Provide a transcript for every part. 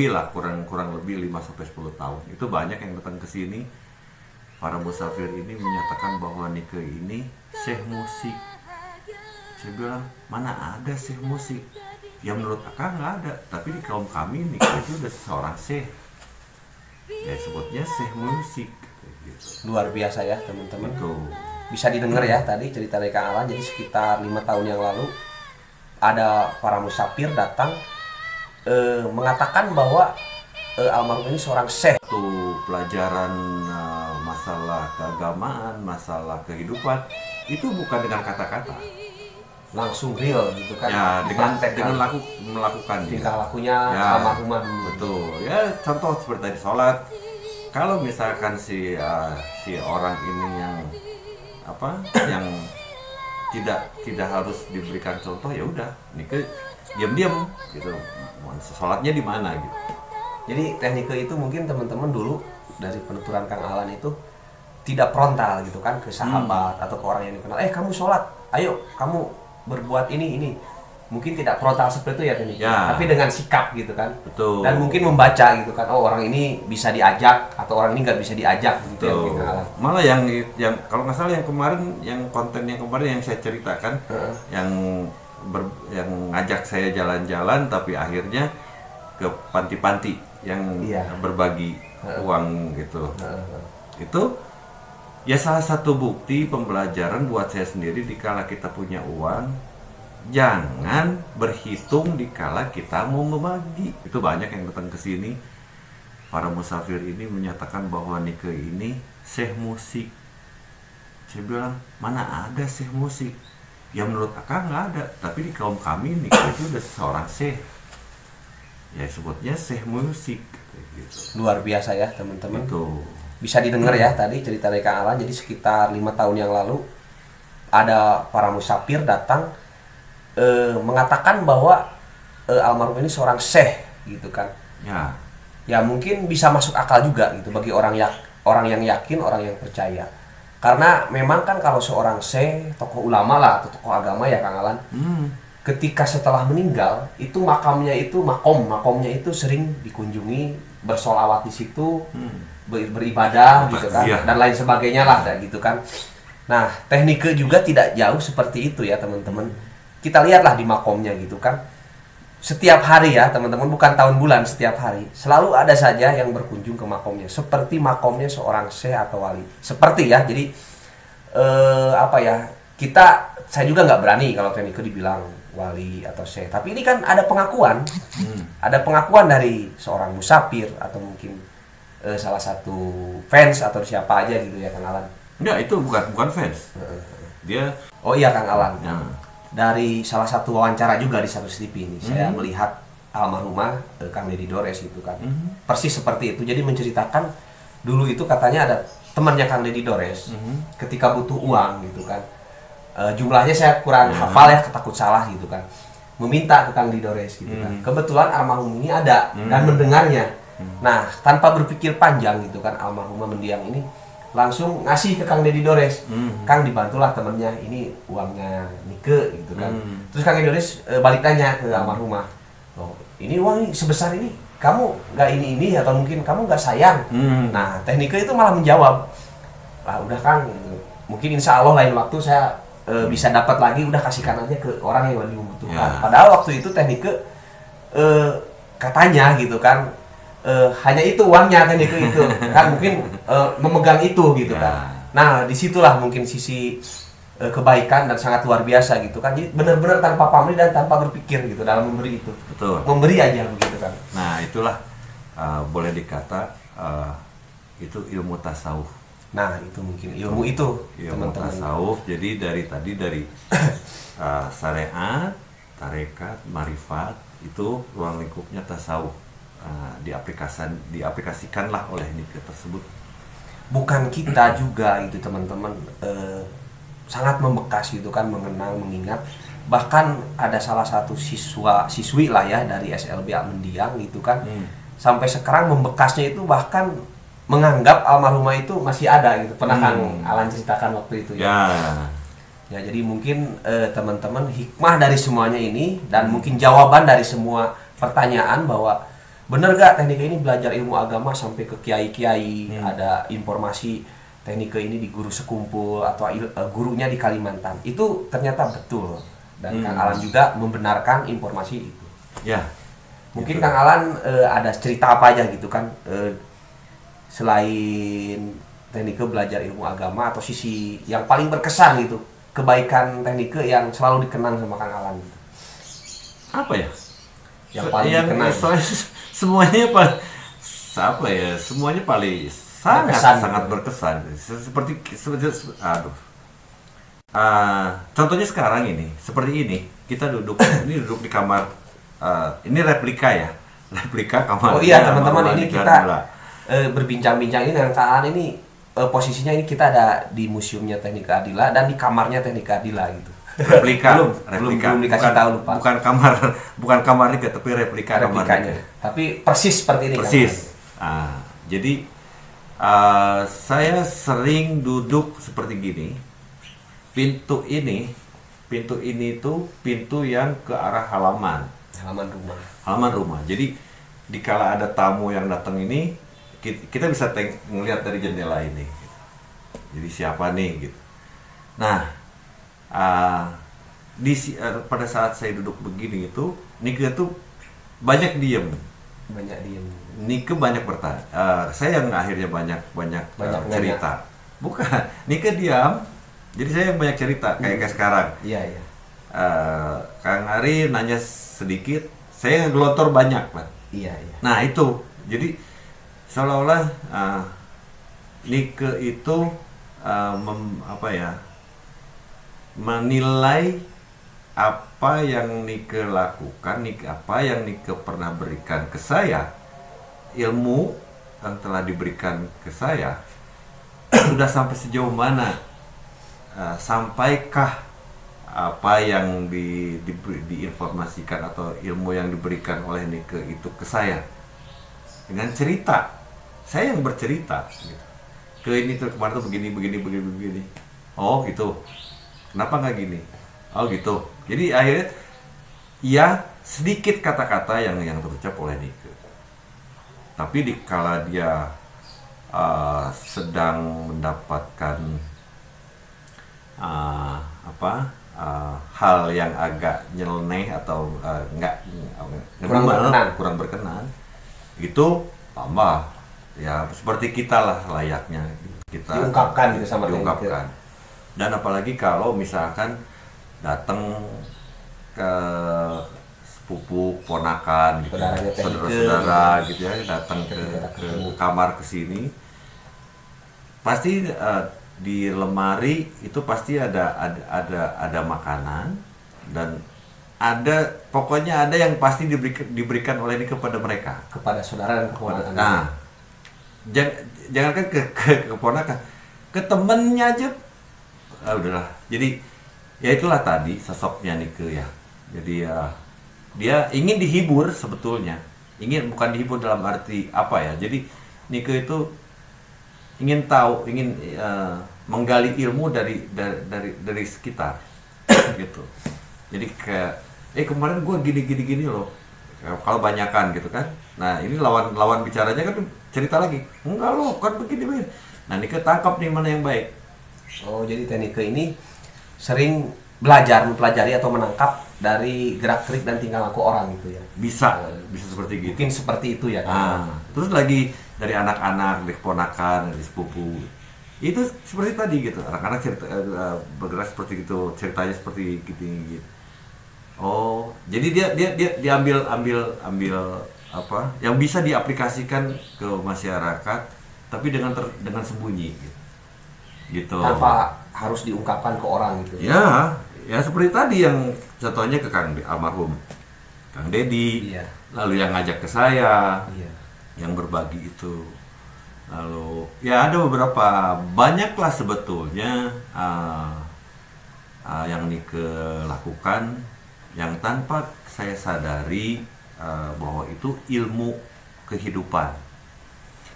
Lah kurang lebih 5 sampai 10 tahun. Itu banyak yang datang ke sini. Para musafir ini menyatakan bahwa Nike ini syekh musik. Saya bilang, mana ada syekh musik? Ya menurut akang nggak ada. Tapi di kaum kami Nike itu udah seorang syekh. Ya sebutnya syekh musik. Gitu. Luar biasa ya teman-teman. Itu. Bisa didengar ya tadi cerita dari Kang Alan. Jadi sekitar 5 tahun yang lalu ada para musafir datang mengatakan bahwa almarhum ini seorang syekh. Itu pelajaran masalah keagamaan, masalah kehidupan itu bukan dengan kata-kata, Langsung real gitu kan. ya dengan melakukan tingkah lakunya ya, almarhumah. betul ya. Contoh seperti tadi sholat, kalau misalkan si orang ini yang tidak harus diberikan contoh, ya udah Nike diam-diam gitu, sholatnya di mana gitu. Jadi teknik itu mungkin teman-teman dulu dari penuturan Kang Alan itu tidak frontal gitu kan ke sahabat atau ke orang yang dikenal. Kamu sholat, ayo kamu berbuat ini. Mungkin tidak frontal seperti itu ya teknik. Ya. Tapi dengan sikap gitu kan. Betul. Dan mungkin membaca gitu kan. Oh, orang ini bisa diajak atau orang ini nggak bisa diajak gitu ya Kang Alan. Malah yang kalau nggak salah yang kemarin, yang konten yang kemarin yang saya ceritakan, yang ngajak saya jalan-jalan tapi akhirnya ke panti-panti yang berbagi uang gitu. Itu ya salah satu bukti pembelajaran buat saya sendiri. Dikala kita punya uang, jangan berhitung dikala kita mau membagi. Itu banyak yang datang ke sini. Para musafir ini menyatakan bahwa Nike ini syekh musik. Saya bilang, mana ada syekh musik? Ya menurut akang nggak ada. Tapi di kaum kami Nike itu udah seorang syekh. Ya sebutnya syekh musik gitu. Luar biasa ya teman-teman. Itu. Bisa didengar ya tadi cerita dari Kang Alan. Jadi sekitar 5 tahun yang lalu ada para musafir datang mengatakan bahwa almarhum ini seorang syekh gitu kan. Ya mungkin bisa masuk akal juga gitu bagi orang yang yakin, orang yang percaya. Karena memang kan kalau seorang syekh, tokoh ulama lah atau tokoh agama ya Kang Alan, ketika setelah meninggal itu makamnya itu sering dikunjungi, bersolawat di situ, beribadah gitu kan, dan lain sebagainya lah gitu kan. Nah, teknik juga tidak jauh seperti itu ya teman-teman. Kita lihatlah di makomnya gitu kan. Setiap hari ya teman-teman, bukan tahun bulan, setiap hari selalu ada saja yang berkunjung ke makomnya, seperti makomnya seorang syekh atau wali. Seperti ya, jadi saya juga nggak berani kalau teknik dibilang wali atau syekh. Tapi ini kan ada pengakuan, ada pengakuan dari seorang musafir atau mungkin salah satu fans atau siapa aja gitu ya Kang Alan. Enggak, itu bukan fans. Dia. Oh iya Kang Alan. Ya. Dari salah satu wawancara juga di satu TV ini, saya melihat almarhumah Kang Deddy Dores itu kan, persis seperti itu. Jadi menceritakan dulu itu katanya ada temannya Kang Deddy Dores, ketika butuh uang gitu kan, jumlahnya saya kurang hafal ya, takut salah gitu kan, meminta ke Kang Deddy Dores gitu kan. Kebetulan almarhum ini ada dan mendengarnya. Nah, tanpa berpikir panjang gitu kan, almarhumah mendiang ini langsung ngasih ke Kang Deddy Dores. Kang, dibantulah temennya, ini uangnya Nike gitu kan. Terus Kang Deddy Dores balik tanya ke almarhumah, oh, ini uang ini sebesar ini, kamu nggak ini atau mungkin kamu nggak sayang? Nah, Nike itu malah menjawab, udah Kang gitu. Mungkin insya Allah lain waktu saya bisa dapat lagi, udah kasihkan aja ke orang yang lebih membutuhkan. Padahal waktu itu Nike katanya gitu kan, hanya itu uangnya kan itu kan, mungkin memegang itu gitu kan. Nah, disitulah mungkin sisi kebaikan dan sangat luar biasa gitu kan. Jadi benar-benar tanpa pamrih dan tanpa berpikir gitu dalam memberi itu. Betul. Memberi aja begitu kan. Nah, itulah boleh dikata itu ilmu tasawuf. Nah, itu mungkin ilmu itu teman-teman. Tasawuf. Jadi dari syariat, tarekat, marifat, itu ruang lingkupnya tasawuf. Diaplikasikanlah oleh Nike tersebut. Bukan kita juga itu teman-teman, sangat membekas gitu kan, mengenang, mengingat. Bahkan ada salah satu siswi lah ya dari SLB Mendiang gitu kan, sampai sekarang membekasnya itu bahkan menganggap almarhumah itu masih ada gitu. Pernah Kang Alan ceritakan waktu itu ya. Ya, jadi mungkin teman-teman, hikmah dari semuanya ini dan mungkin jawaban dari semua pertanyaan bahwa bener gak teknik ini belajar ilmu agama sampai ke kiai-kiai, ada informasi teknik ini di guru sekumpul atau gurunya di Kalimantan. Itu ternyata betul. Dan Kang Alan juga membenarkan informasi itu. Ya. Mungkin gitu. Kang Alan ada cerita apa aja gitu kan, selain teknik belajar ilmu agama, atau sisi yang paling berkesan gitu, kebaikan teknik yang selalu dikenang sama Kang Alan gitu. Apa ya? Yang paling dikenang. Semuanya apa ya? Semuanya paling sangat berkesan. Seperti aduh. Contohnya sekarang ini, seperti ini, kita duduk di kamar, ini replika ya, replika kamar. Oh iya teman-teman, ini kita berbincang-bincang ini dengan Kang Alan ini, posisinya ini kita ada di museumnya Teknik Keadilan dan di kamarnya Teknik Keadilan gitu. Replika, belum dikasih tahu lupa. Bukan kamar ini, tapi replikanya. Tapi persis seperti ini. Persis. Jadi saya sering duduk seperti gini. Pintu ini itu pintu yang ke arah halaman rumah. Jadi dikala ada tamu yang datang ini, kita bisa melihat dari jendela ini. Jadi siapa nih gitu. Nah, pada saat saya duduk begini itu, Nike tuh banyak diem. Nike banyak bertanya. Saya yang akhirnya banyak cerita. Bukan, Nike diam. Jadi saya banyak cerita kayak sekarang. Iya. Kang Ari nanya sedikit, saya ngelontor banyak, Pak. Iya. Nah itu, jadi seolah-olah Nike itu menilai apa yang Nike lakukan, apa yang Nike pernah berikan ke saya, ilmu yang telah diberikan ke saya sudah sampai sejauh mana. Sampaikah apa yang diinformasikan atau ilmu yang diberikan oleh Nike itu ke saya dengan cerita. Saya yang bercerita gitu. Ke ini tuh kemarin tuh begini. Oh gitu. Kenapa nggak gini? Oh gitu. Jadi akhirnya ya sedikit kata-kata yang terucap oleh Nike. Tapi dikala dia sedang mendapatkan hal yang agak nyeleneh atau kurang berkenan, itu tambah ya seperti kita lah layaknya kita diungkapkan gitu sama diungkapkan. Dan apalagi kalau misalkan datang ke sepupu ponakan gitu, saudara-saudara gitu ya, datang ke kamar kesini, pasti di lemari itu pasti ada makanan, dan pokoknya ada yang pasti diberikan oleh ini kepada mereka, kepada saudara dan keponakan. Nah, jangankan ke keponakan, ke temennya aja udahlah. Jadi ya itulah tadi sosoknya Nike ya. Jadi dia ingin dihibur sebetulnya, bukan dihibur dalam arti apa ya. Jadi Nike itu ingin tahu, menggali ilmu dari sekitar gitu. Jadi kayak kemarin gue gini loh, kalau banyakan gitu kan. Nah ini lawan bicaranya kan cerita lagi, enggak loh kan begini. Nah Nike tangkap nih mana yang baik. Oh jadi Nike ini sering mempelajari atau menangkap dari gerak-gerik dan tingkah laku orang gitu ya. Bisa seperti gitu. Mungkin seperti itu ya. Terus lagi dari anak-anak, dari keponakan, dari sepupu, itu seperti tadi gitu. Anak-anak cerita bergerak seperti itu, ceritanya seperti gitu. Oh, jadi dia ambil apa yang bisa diaplikasikan ke masyarakat, tapi dengan sembunyi gitu. Tanpa harus diungkapkan ke orang gitu. Ya seperti tadi yang contohnya ke almarhum Kang Dedi, lalu yang ngajak ke saya. Yang berbagi itu, lalu ya ada beberapa, banyaklah sebetulnya yang Nike lakukan yang tanpa saya sadari bahwa itu ilmu kehidupan.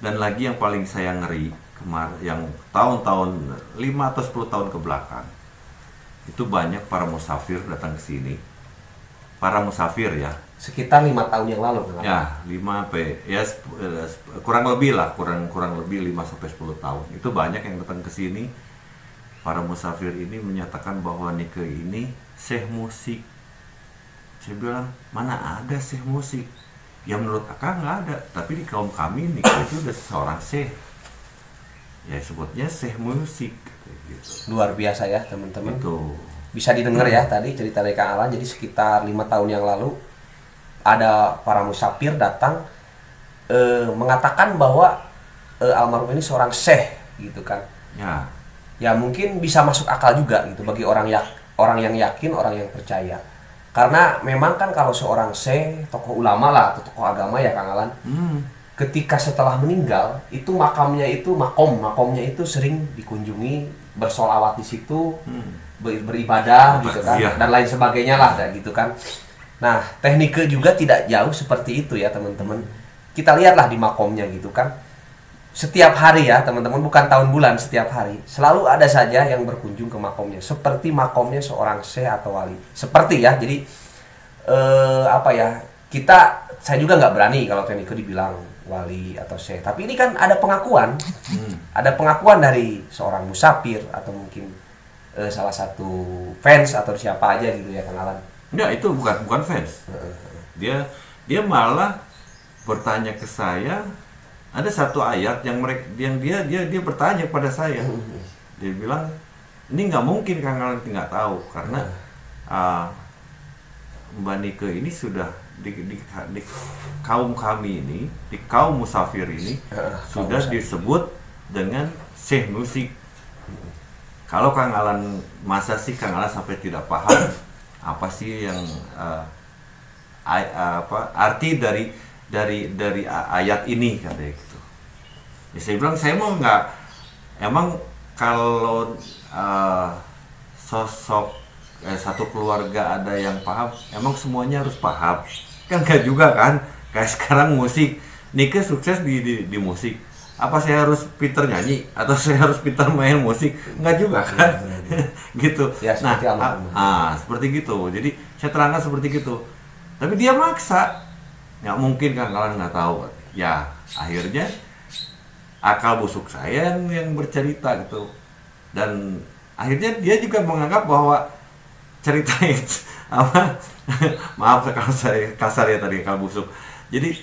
Dan lagi yang paling saya ngeri kemarin, yang tahun-tahun 5 atau 10 tahun ke belakang, itu banyak para musafir datang ke sini, para musafir ya, sekitar 5 tahun yang lalu kan? Ya, 5 ya kurang lebih lah, kurang lebih 5 sampai 10 tahun. Itu banyak yang datang ke sini. Para musafir ini menyatakan bahwa Nike ini syekh musik. Saya bilang, mana ada syekh musik? Ya menurut Akang nggak ada, tapi di kaum kami Nike itu udah seorang syekh. Ya sebutnya syekh musik gitu. Luar biasa ya teman-teman. Itu Bisa didengar ya tadi cerita dari Kang Alan. Jadi sekitar 5 tahun yang lalu ada para musafir datang mengatakan bahwa almarhum ini seorang syekh gitu kan. ya. Ya mungkin bisa masuk akal juga gitu bagi orang yang yakin, orang yang percaya. Karena memang kan kalau seorang syekh, tokoh ulama lah atau tokoh agama ya Kang Alan, ketika setelah meninggal itu makamnya itu makomnya itu sering dikunjungi, bersolawat di situ, beribadah gitu kan, dan lain sebagainya lah gitu kan. Nah teknik juga tidak jauh seperti itu ya teman-teman. Kita lihatlah di makomnya gitu kan. Setiap hari ya teman-teman, bukan tahun bulan, setiap hari selalu ada saja yang berkunjung ke makomnya, seperti makomnya seorang syekh atau wali. Seperti ya, jadi apa ya, saya juga nggak berani kalau teknik dibilang wali atau syekh. Tapi ini kan ada pengakuan, ada pengakuan dari seorang musafir atau mungkin salah satu fans atau siapa aja gitu ya Kang Alan. Enggak, itu bukan fans. Dia malah bertanya ke saya. Ada satu ayat yang dia bertanya pada saya. Dia bilang, ini nggak mungkin Kang Alan nggak tahu karena Mbak Nike ini sudah di kaum kami ini, di kaum musafir ini sudah disebut dengan syekh musik. Kalau Kang Alan, masa sih Kang Alan sampai tidak paham apa sih yang arti dari ayat ini katanya gitu. Ya, saya bilang saya mau nggak, emang kalau sosok satu keluarga ada yang paham, emang semuanya harus paham? Kan nggak juga kan? Kayak sekarang musik, Nike sukses di musik. Apa saya harus pinter nyanyi atau saya harus pinter main musik? Nggak juga kan? Gitu. Ya, seperti gitu. Jadi saya terangkan seperti gitu. Tapi dia maksa. Nggak mungkin kan, kalian nggak tahu. Ya akhirnya akal busuk saya yang bercerita gitu, dan akhirnya dia juga menganggap bahwa cerita itu maaf kalau saya kasar ya tadi, akal busuk. Jadi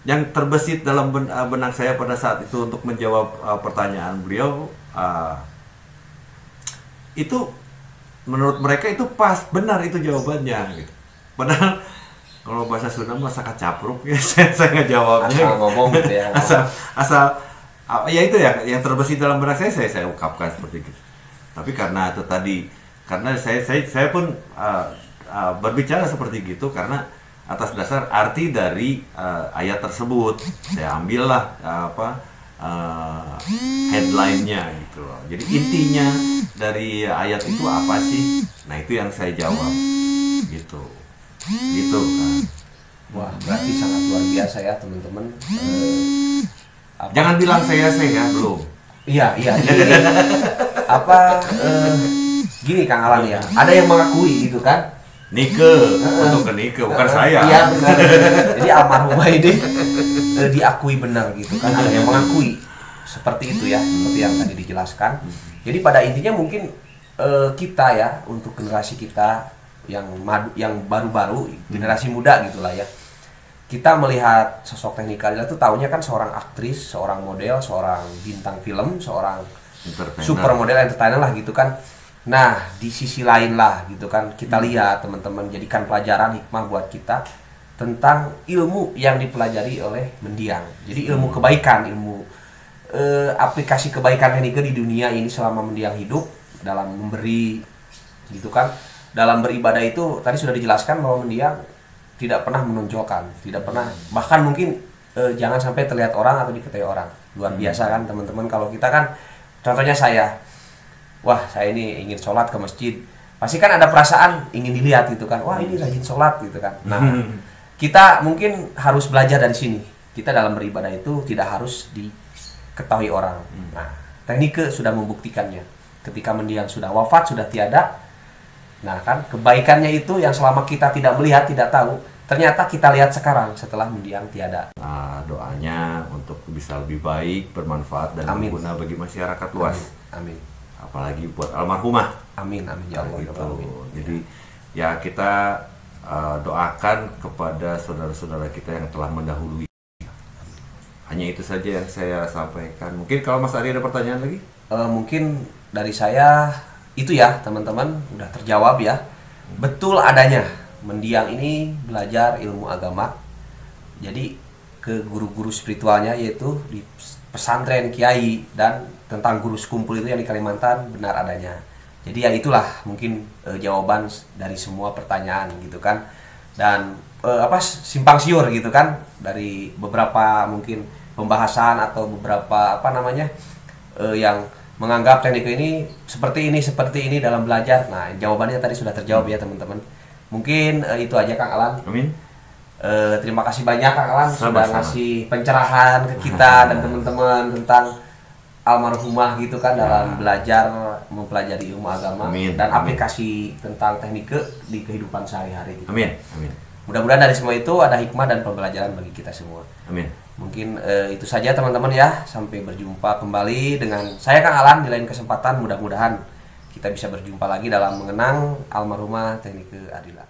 yang terbesit dalam benak saya pada saat itu untuk menjawab pertanyaan beliau, itu menurut mereka itu pas, benar itu jawabannya gitu. Padahal kalau bahasa Sunda masa kacapruk ya, saya ngejawabnya asal ngomong gitu ya. asal ya itu ya yang terbesit dalam benak saya ungkapkan seperti itu. Tapi karena itu tadi, karena saya pun berbicara seperti gitu karena atas dasar arti dari ayat tersebut. Saya ambillah headline-nya gitu loh. Jadi intinya dari ayat itu apa sih? Nah itu yang saya jawab gitu kan. Wah, berarti sangat luar biasa ya teman-teman. Jangan bilang saya ya, belum. Iya. Gini Kang Alan ya, ada yang mengakui gitu kan? Nike, untuk ke Nike, bukan saya. Iya benar. Jadi almarhumah ini diakui benar gitu kan, ada yang mengakui seperti itu ya, seperti yang tadi dijelaskan. Jadi pada intinya mungkin kita ya, untuk generasi kita yang baru-baru, generasi muda gitulah ya, kita melihat sosok Teknik Kalila itu taunya kan seorang aktris, seorang model, seorang bintang film, seorang supermodel entertainer lah gitu kan. Nah di sisi lain lah gitu kan, kita lihat teman-teman, jadikan pelajaran hikmah buat kita tentang ilmu yang dipelajari oleh mendiang. Jadi ilmu kebaikan, ilmu aplikasi kebaikan Teknik di dunia ini selama mendiang hidup, dalam memberi gitu kan, dalam beribadah itu tadi sudah dijelaskan bahwa mendiang tidak pernah menonjolkan, tidak pernah, bahkan mungkin jangan sampai terlihat orang atau diketahui orang. Luar biasa kan teman-teman. Kalau kita kan, contohnya saya ini ingin sholat ke masjid, pasti kan ada perasaan ingin dilihat gitu kan, wah ini rajin sholat gitu kan. Nah kita mungkin harus belajar dari sini. Kita dalam beribadah itu tidak harus diketahui orang. Nah Teknik sudah membuktikannya. Ketika mendiang sudah wafat, sudah tiada, nah kan kebaikannya itu yang selama kita tidak melihat, tidak tahu, ternyata kita lihat sekarang setelah mendiang tiada. Nah, doanya untuk bisa lebih baik, bermanfaat dan Amin. berguna bagi masyarakat luas. Amin. Apalagi buat almarhumah. Amin. Ya Allah. Gitu. Amin. Jadi ya kita doakan kepada saudara-saudara kita yang telah mendahului. Hanya itu saja yang saya sampaikan. Mungkin kalau Mas Ari ada pertanyaan lagi? Mungkin dari saya itu ya teman-teman, udah terjawab ya. Betul adanya mendiang ini belajar ilmu agama. Jadi ke guru-guru spiritualnya, yaitu di pesantren kiai dan tentang guru sekumpul itu yang di Kalimantan, benar adanya. Jadi ya itulah mungkin jawaban dari semua pertanyaan gitu kan. Dan simpang siur gitu kan dari beberapa mungkin pembahasan atau beberapa yang menganggap teknik ini seperti ini dalam belajar. Nah, jawabannya tadi sudah terjawab ya teman-teman. Mungkin itu aja Kang Alan. Amin. Terima kasih banyak Kang Alan sudah Sama-sama. ngasih pencerahan ke kita dan teman-teman tentang almarhumah gitu kan dalam belajar mempelajari ilmu agama. Amin. Dan Amin. aplikasi tentang teknik di kehidupan sehari-hari gitu. Amin. Amin. Mudah-mudahan dari semua itu ada hikmah dan pembelajaran bagi kita semua. Amin. Mungkin itu saja teman-teman ya. Sampai berjumpa kembali dengan saya Kang Alan di lain kesempatan. Mudah-mudahan kita bisa berjumpa lagi dalam mengenang almarhumah Teknik Adila.